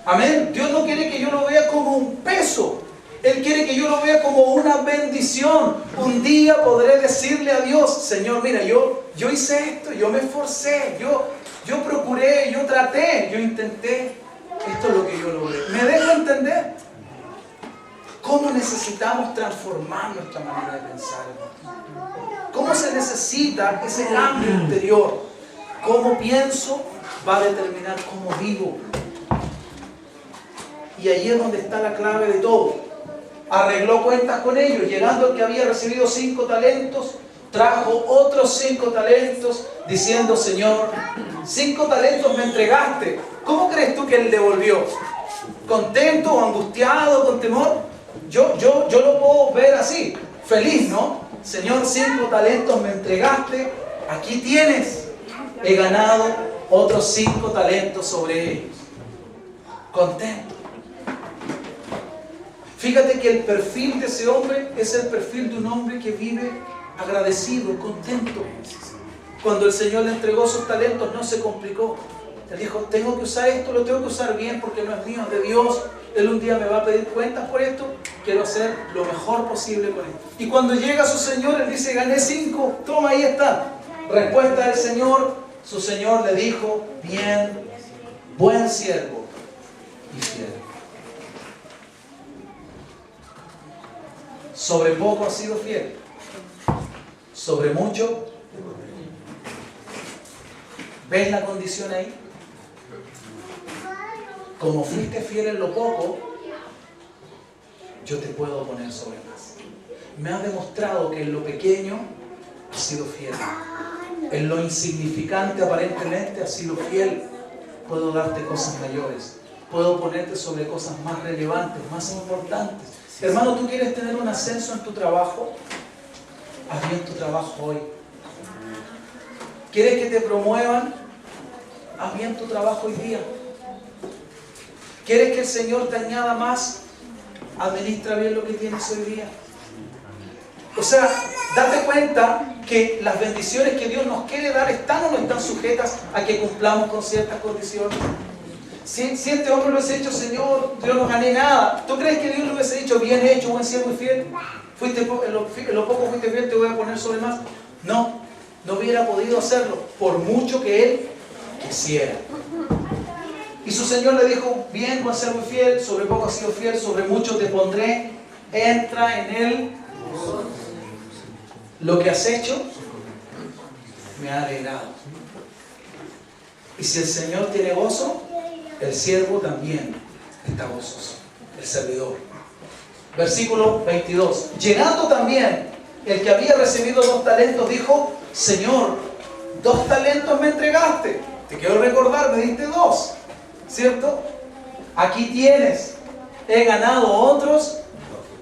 Amén. Dios no quiere que yo lo vea como un peso. Él quiere que yo lo vea como una bendición. Un día podré decirle a Dios, Señor, mira, yo hice esto, yo me esforcé, yo procuré, yo traté, yo intenté. Esto es lo que yo logré. ¿Me dejo entender? ¿Cómo necesitamos transformar nuestra manera de pensar? ¿Cómo se necesita ese cambio interior? Cómo pienso va a determinar cómo vivo. Y ahí es donde está la clave de todo. Arregló cuentas con ellos. Llegando el que había recibido 5 talentos, trajo otros 5 talentos, diciendo, Señor, 5 talentos me entregaste. ¿Cómo crees tú que él devolvió? ¿Contento o angustiado, con temor? Yo lo puedo ver así. Feliz, ¿no? Señor, 5 talentos me entregaste, aquí tienes. He ganado otros 5 talentos sobre ellos. Contento. Fíjate que el perfil de ese hombre es el perfil de un hombre que vive agradecido, contento. Cuando el Señor le entregó sus talentos no se complicó. Él dijo, tengo que usar esto, lo tengo que usar bien porque no es mío, es de Dios. Él un día me va a pedir cuentas por esto, quiero hacer lo mejor posible con esto. Y cuando llega su Señor, él dice, gané 5, toma, ahí está. Respuesta del Señor, su Señor le dijo, bien, buen siervo y fiel. Sobre poco has sido fiel, sobre mucho. ¿Ves la condición ahí? Como fuiste fiel en lo poco, yo te puedo poner sobre más. Me has demostrado que en lo pequeño has sido fiel. En lo insignificante aparentemente has sido fiel. Puedo darte cosas mayores. Puedo ponerte sobre cosas más relevantes, más importantes. Hermano, ¿tú quieres tener un ascenso en tu trabajo? Haz bien tu trabajo hoy. ¿Quieres que te promuevan? Haz bien tu trabajo hoy día. ¿Quieres que el Señor te añada más? Administra bien lo que tienes hoy día. O sea, date cuenta que las bendiciones que Dios nos quiere dar están o no están sujetas a que cumplamos con ciertas condiciones. Si este hombre lo hubiese dicho, Señor, yo no gané nada, ¿tú crees que Dios le hubiese dicho, bien hecho, buen siervo y fiel? En lo poco fuiste fiel, te voy a poner sobre más. No, no hubiera podido hacerlo, por mucho que él quisiera. Y su Señor le dijo, bien, buen siervo y fiel, sobre poco has sido fiel, sobre mucho te pondré, entra en él. Lo que has hecho me ha alegrado. Y si el Señor tiene gozo, el siervo también está gozoso, el servidor. Versículo 22. Llegando también el que había recibido 2 talentos, dijo, Señor, 2 talentos me entregaste. Te quiero recordar, me diste 2, ¿cierto? Aquí tienes, he ganado otros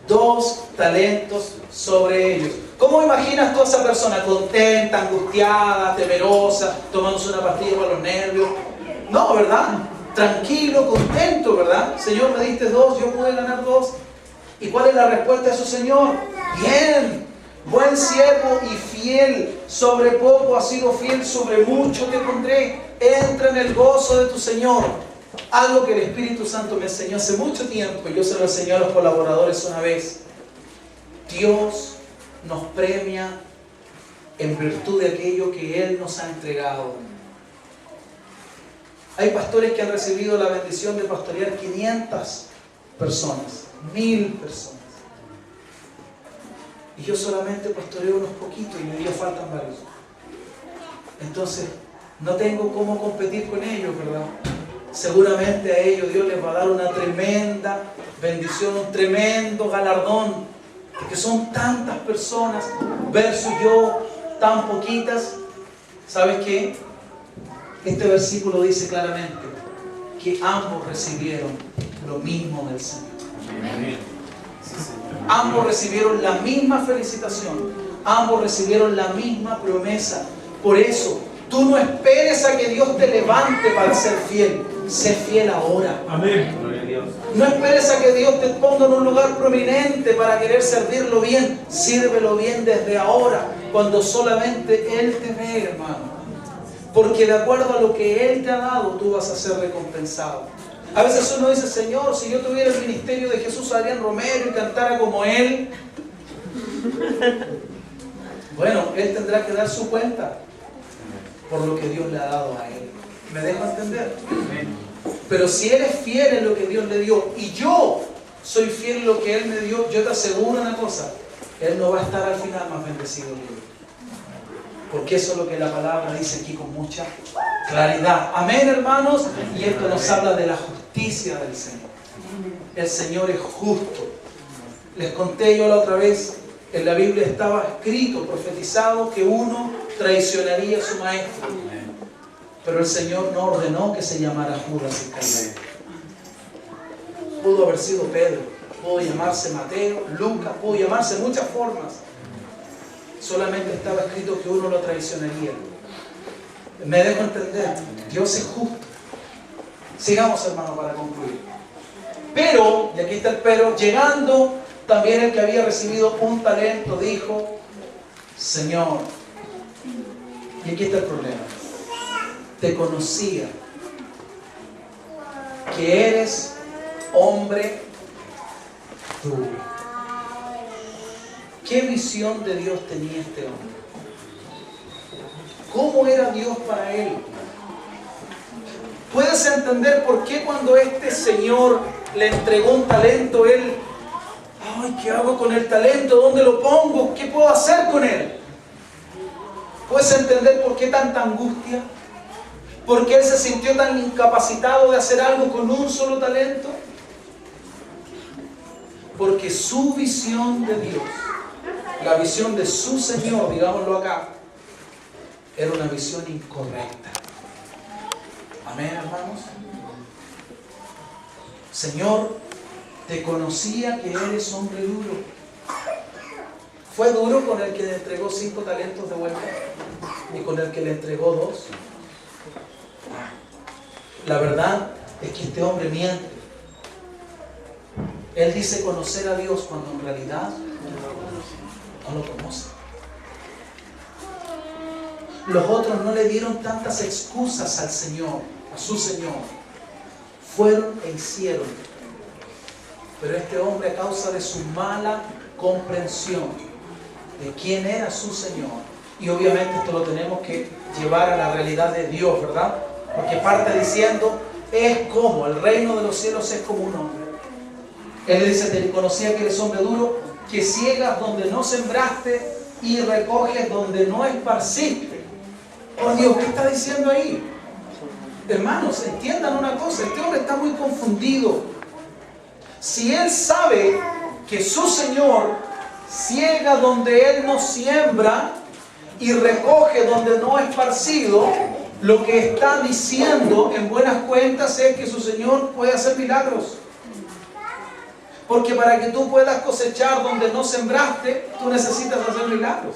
2 talentos sobre ellos. ¿Cómo imaginas tú a esa persona? Contenta, angustiada, temerosa, tomándose una pastilla para los nervios. No, ¿verdad? Tranquilo, contento, ¿verdad? Señor, me diste 2, yo pude ganar 2. ¿Y cuál es la respuesta de su Señor? Bien, buen siervo y fiel. Sobre poco has sido fiel, sobre mucho te pondré. Entra en el gozo de tu Señor. Algo que el Espíritu Santo me enseñó hace mucho tiempo, y yo se lo enseñé a los colaboradores una vez. Dios nos premia en virtud de aquello que Él nos ha entregado. Hay pastores que han recibido la bendición de pastorear 500 personas, 1000 personas. Y yo solamente pastoreo unos poquitos y me día faltan varios. Entonces, no tengo cómo competir con ellos, ¿verdad? Seguramente a ellos Dios les va a dar una tremenda bendición, un tremendo galardón, porque son tantas personas versus yo, tan poquitas. ¿Sabes qué? Este versículo dice claramente que ambos recibieron lo mismo del Señor. Ambos recibieron la misma felicitación, ambos recibieron la misma promesa. Por eso, tú no esperes a que Dios te levante para ser fiel. Sé fiel ahora. Amén. No esperes a que Dios te ponga en un lugar prominente para querer servirlo bien. Sírvelo bien desde ahora, cuando solamente Él te ve, hermano. Porque de acuerdo a lo que Él te ha dado, tú vas a ser recompensado. A veces uno dice, Señor, si yo tuviera el ministerio de Jesús Adrián Romero y cantara como Él, bueno, Él tendrá que dar su cuenta por lo que Dios le ha dado a Él. ¿Me dejo entender? Pero si Él es fiel en lo que Dios le dio y yo soy fiel en lo que Él me dio, yo te aseguro una cosa, Él no va a estar al final más bendecido que yo. Porque eso es lo que la palabra dice aquí con mucha claridad. Amén, hermanos. Y esto nos habla de la justicia del Señor. El Señor es justo. Les conté yo la otra vez, en la Biblia estaba escrito, profetizado, que uno traicionaría a su maestro. Pero el Señor no ordenó que se llamara Judas Iscariote. Pudo haber sido Pedro. pudo llamarse Mateo, Lucas, pudo llamarse de muchas formas. Solamente estaba escrito que uno lo traicionaría. Me dejo entender, Dios es justo. Sigamos, hermano, para concluir. Pero, y aquí está el pero, llegando también el que había recibido un talento, dijo: Señor, y aquí está el problema, te conocía que eres hombre duro. ¿Qué visión de Dios tenía este hombre? ¿Cómo era Dios para él? ¿Puedes entender por qué cuando este Señor le entregó un talento, él, ay, ¿qué hago con el talento? ¿Dónde lo pongo? ¿Qué puedo hacer con él? ¿Puedes entender por qué tanta angustia? ¿Por qué él se sintió tan incapacitado de hacer algo con un solo talento? Porque su visión de Dios, la visión de su Señor, digámoslo acá, era una visión incorrecta. Amén, hermanos. Señor, te conocía que eres hombre duro. ¿Fue duro con el que le entregó 5 talentos de vuelta? ¿Y con el que le entregó 2? La verdad es que este hombre miente. Él dice conocer a Dios cuando en realidad no lo conoce. Los otros no le dieron tantas excusas al Señor, a su Señor. Fueron e hicieron. Pero este hombre, a causa de su mala comprensión de quién era su Señor, y obviamente esto lo tenemos que llevar a la realidad de Dios, ¿verdad? Porque parte diciendo, es como, el reino de los cielos es como un hombre. Él le dice, te conocía que eres hombre duro, que ciegas donde no sembraste y recoges donde no esparciste. Oh Dios, ¿qué está diciendo ahí? Hermanos, entiendan una cosa, este hombre está muy confundido. Si él sabe que su Señor ciega donde él no siembra y recoge donde no ha esparcido, lo que está diciendo en buenas cuentas es que su Señor puede hacer milagros. Porque para que tú puedas cosechar donde no sembraste, tú necesitas hacer milagros.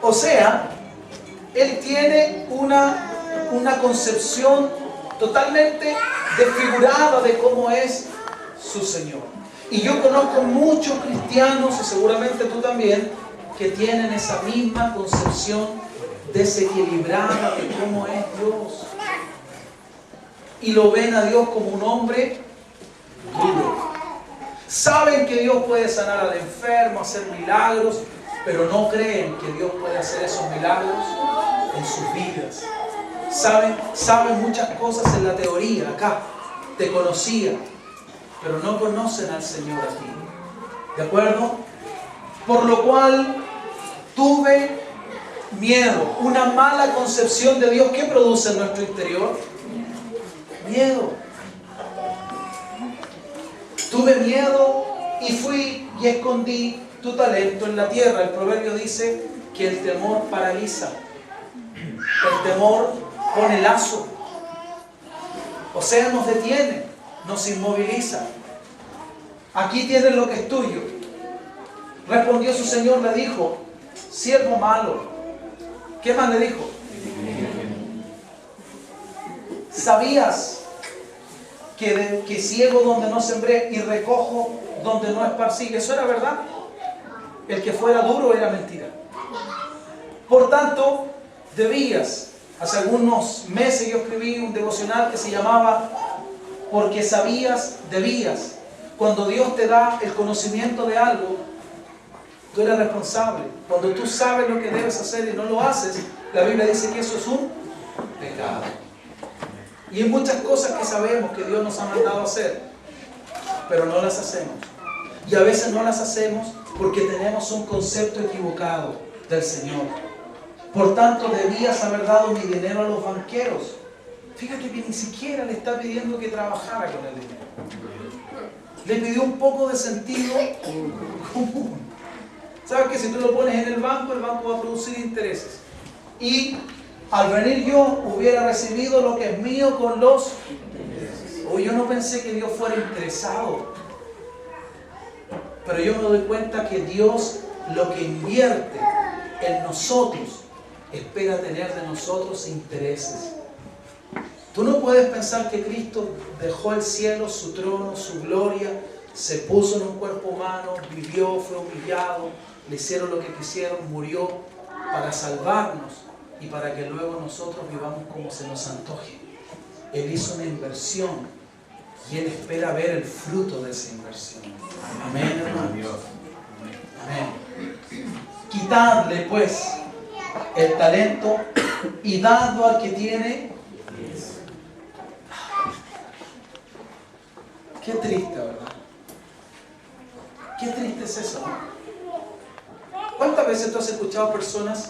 O sea, él tiene una concepción totalmente desfigurada de cómo es su Señor. Y yo conozco muchos cristianos, y seguramente tú también, que tienen esa misma concepción desequilibrada de cómo es Dios. Y lo ven a Dios como un hombre duro. Saben que Dios puede sanar al enfermo, hacer milagros, pero no creen que Dios puede hacer esos milagros en sus vidas. Saben muchas cosas en la teoría, acá, te conocía, pero no conocen al Señor aquí. ¿De acuerdo? Por lo cual tuve miedo, una mala concepción de Dios. ¿Qué produce en nuestro interior? Miedo. Tuve miedo y fui y escondí tu talento en la tierra. El proverbio dice que el temor paraliza. El temor pone lazo. O sea, nos detiene, nos inmoviliza. Aquí tienes lo que es tuyo. Respondió su Señor, le dijo, siervo malo. ¿Qué más le dijo? ¿Sabías que ciego donde no sembré y recojo donde no esparcí? Eso era verdad. El que fuera duro era mentira. Por tanto, debías. Hace algunos meses yo escribí un devocional que se llamaba Porque sabías, debías. Cuando Dios te da el conocimiento de algo, tú eres responsable. Cuando tú sabes lo que debes hacer y no lo haces, la Biblia dice que eso es un pecado. Y hay muchas cosas que sabemos que Dios nos ha mandado a hacer, pero no las hacemos. Y a veces no las hacemos porque tenemos un concepto equivocado del Señor. Por tanto, debías haber dado mi dinero a los banqueros. Fíjate que ni siquiera le está pidiendo que trabajara con el dinero. Le pidió un poco de sentido común. ¿Sabes que si tú lo pones en el banco va a producir intereses? Y al venir yo hubiera recibido lo que es mío con los intereses. O yo no pensé que Dios fuera interesado. Pero yo me doy cuenta que Dios lo que invierte en nosotros espera tener de nosotros intereses. Tú no puedes pensar que Cristo dejó el cielo, su trono, su gloria, se puso en un cuerpo humano, vivió, fue humillado, le hicieron lo que quisieron, murió para salvarnos y para que luego nosotros vivamos como se nos antoje. Él hizo una inversión y Él espera ver el fruto de esa inversión. Amén, hermanos. Amén. Quitadle pues el talento y dadlo al que tiene. Qué triste, ¿verdad? Qué triste es eso, ¿no? ¿Cuántas veces tú has escuchado personas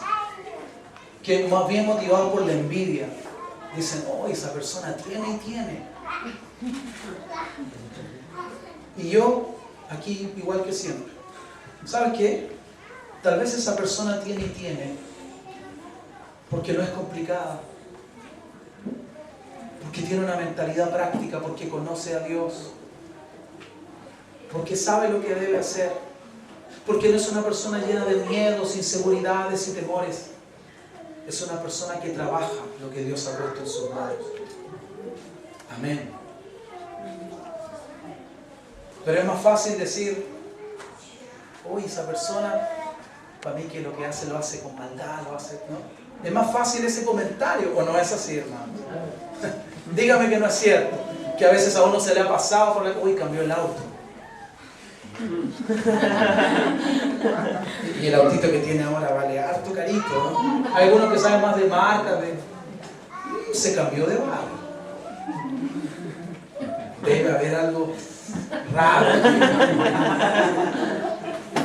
que más bien motivados por la envidia dicen, oh, esa persona tiene y tiene? Y yo, aquí igual que siempre, ¿sabes qué? Tal vez esa persona tiene y tiene porque no es complicada, porque tiene una mentalidad práctica, porque conoce a Dios, porque sabe lo que debe hacer, porque no es una persona llena de miedos, inseguridades y temores. Es una persona que trabaja lo que Dios ha puesto en sus manos. Amén. Pero es más fácil decir, uy, esa persona, para mí que lo que hace lo hace con maldad, lo hace, ¿no? Es más fácil ese comentario, ¿o no es así, hermano? Dígame que no es cierto, que a veces a uno se le ha pasado por la, uy, cambió el auto. Y el autito que tiene ahora vale harto carito, ¿no? Hay algunos que saben más de marcas, se cambió de barrio. Debe haber algo raro.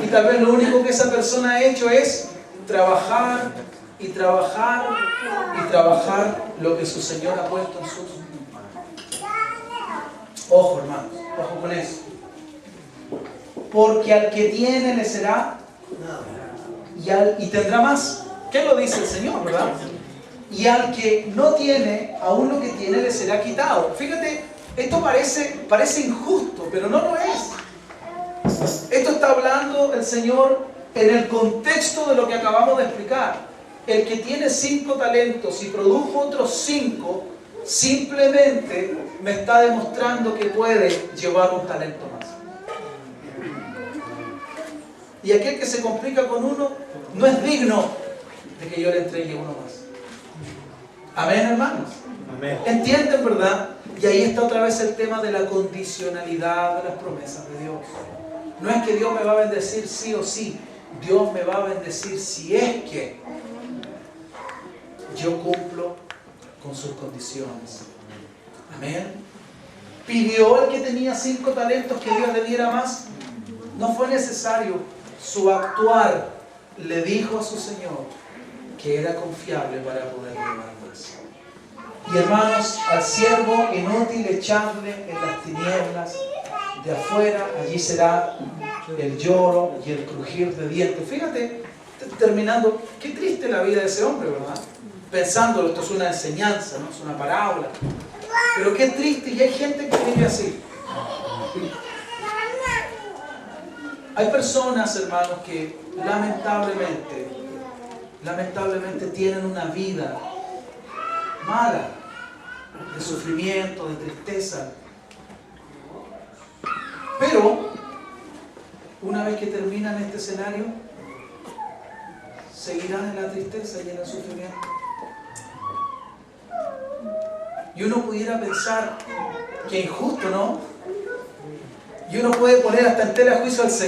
Y tal vez lo único que esa persona ha hecho es trabajar y trabajar y trabajar lo que su Señor ha puesto en sus manos. Ojo, hermanos, ojo con eso. Porque al que tiene le será y tendrá más. ¿Qué lo dice el Señor, verdad? Y al que no tiene, aún lo que tiene le será quitado. Fíjate, esto parece injusto, pero no lo es. Esto está hablando el Señor en el contexto de lo que acabamos de explicar. El que tiene 5 talentos y produjo otros 5, simplemente me está demostrando que puede llevar un talento más. Y aquel que se complica con uno, no es digno de que yo le entregue uno más. Amén, hermanos. Amén. ¿Entienden, verdad? Y ahí está otra vez el tema de la condicionalidad de las promesas de Dios. No es que Dios me va a bendecir sí o sí. Dios me va a bendecir si es que yo cumplo con sus condiciones. Amén. ¿Pidió el que tenía 5 talentos que Dios le diera más? No fue necesario. Su actuar le dijo a su Señor que era confiable para poder llevar más. Y hermanos, al siervo inútil echarle en las tinieblas de afuera, allí será el lloro y el crujir de dientes. Fíjate, terminando, qué triste la vida de ese hombre, ¿verdad? Pensándolo, esto es una enseñanza, ¿no? Es una parábola. Pero qué triste, y hay gente que vive así. Hay personas, hermanos, que lamentablemente tienen una vida mala, de sufrimiento, de tristeza. Pero, una vez que terminan este escenario, seguirán en la tristeza y en el sufrimiento. Y uno pudiera pensar que injusto, ¿no? Y uno puede poner hasta en tela de juicio al Señor.